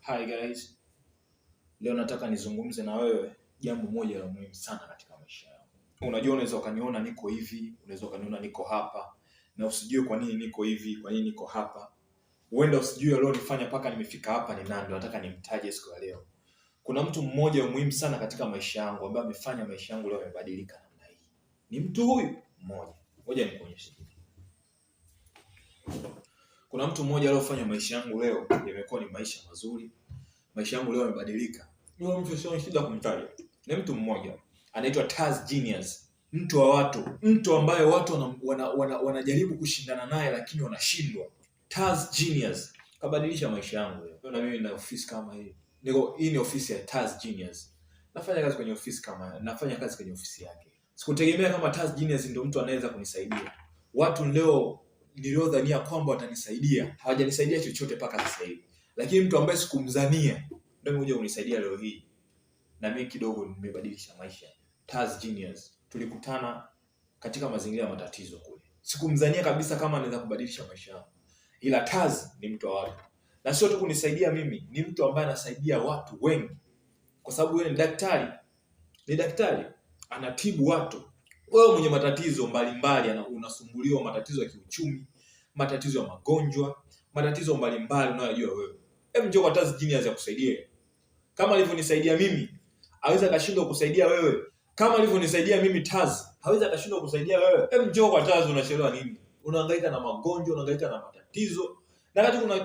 Hi guys, leo nataka nizungumze na wewe jambo moja la muhimu sana katika maisha yangu. Unajua, unaweza ukaniona niko hivi, unaweza ukaniona niko hapa, na usijue kwa nini niko hivi, kwa nini niko hapa. Huenda usijue leo nifanya mpaka nimefika hapa ni nani. Nataka nimtaje siku ya leo. Kuna mtu mmoja muhimu sana katika maisha yangu ambaye amefanya maisha yangu leo yamebadilika namna hii. Ni mtu huyu mmoja. Ngoja nikuonyeshe. Kuna mtu mmoja aliyofanya maisha yangu leo yamekuwa ni maisha mazuri. Maisha yangu leo yamebadilika. Yule mtu sio shida kumtaja. Ni mtu mmoja anaitwa Taz Genius. Mtu wa watu, mtu ambaye watu wanajaribu kushindana naye lakini wanashindwa. Taz Genius kabadilisha maisha yangu leo. Na mimi na ofisi kama hii. Hii ni ofisi ya Taz Genius. Nafanya kazi kwenye ofisi yake. Sikutegemea kama Taz Genius ndio mtu anaweza kunisaidia. Watu leo niliodhania kwamba watanisaidia hawajanisaidia chochote mpaka sasa hivi. Lakini mtu ambaye sikumdhania ndio amekuja kunisaidia leo hii. Na mimi kidogo nimebadilisha maisha. Taz Genius. Tulikutana katika mazingira ya matatizo kule. Sikumdhania kabisa kama anaweza kubadilisha maisha yangu. Ila Taz ni mtu wa watu. Na sio tu kunisaidia mimi, ni mtu ambaye anasaidia watu wengi. Kwa sababu yeye ni daktari. Ni daktari, anatibu watu. Wewe mwenye matatizo mbalimbali, unasumbuliwa matatizo ya kiuchumi, matatizo ya magonjwa, matatizo mbalimbali unayojua wewe. Hebu njoo kwa Taz Genius akusaidie. Kama alivyonisaidia mimi, hawezi akashindwa kusaidia wewe. Kama alivyonisaidia mimi Taz, hawezi akashindwa kusaidia wewe. Hebu njoo kwa Taz, unachelewa nini? Unahangaika na magonjwa, unahangaika na matatizo. Na wakati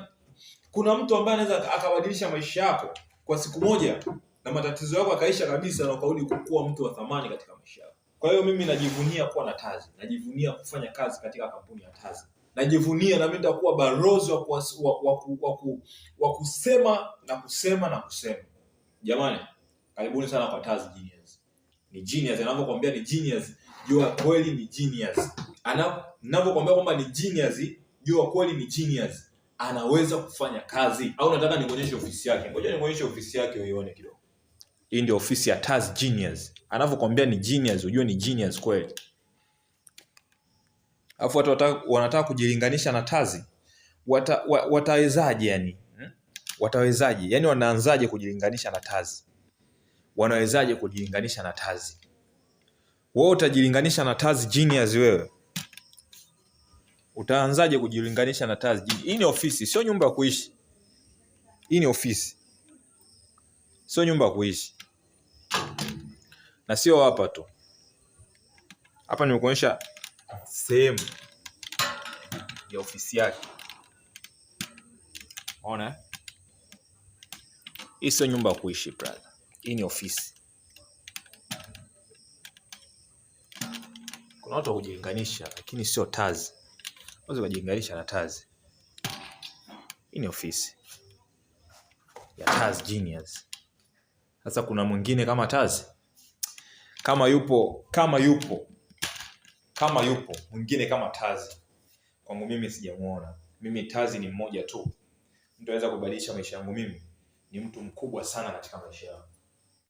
kuna mtu ambaye anaweza akabadilisha maisha yako kwa siku moja na matatizo yako akaisha kabisa na ukarudi kuwa mtu wa thamani katika maisha yako. Kwa hiyo mimi najivunia kuwa na Taz. Najivunia kufanya kazi katika kampuni ya Taz. Najivunia na mimi nitakuwa balozi wa kusema na kusema na kusema. Jamani, karibuni sana kwa Taz Genius. Ni genius, anapokuambia ni genius, jua kweli ni genius. Anapokuambia kwamba ni genius, jua kweli ni genius. Anaweza kufanya kazi. Au nataka nikuonyeshe ofisi yake. Ngoja nikuonyeshe ofisi yake uione kidogo. Hii ndio ofisi ya Taz Genius. Anapokuambia ni genius, ujue ni genius kweli. Alafu watu wanataka kujilinganisha na Taz. Watawezaje yani? Watawezaje? Yani wanaanzaje kujilinganisha na Taz? Wanawezaje kujilinganisha na Taz? Wewe utajilinganisha na Taz Genius wewe? Utaanzaje kujilinganisha na Taz Genius? Hii ni ofisi, sio nyumba ya kuishi. Hii ni ofisi. Sio nyumba ya kuishi. Na sio hapa tu. Hapa nimekuonyesha sehemu ya ofisi yake. Ona? Hii sio nyumba ya kuishi brother. Hii ni ofisi. Kuna watu kujilinganisha lakini sio Taz. Waweza kujilinganisha na Taz. Hii ni ofisi ya Taz Genius. Sasa kuna mwingine kama Taz? Kama yupo mwingine kama Taz, kwangu mimi sijamuona. Mimi Taz ni mmoja tu. Mtu anaweza kubadilisha maisha yangu mimi. Ni mtu mkubwa sana katika maisha yangu.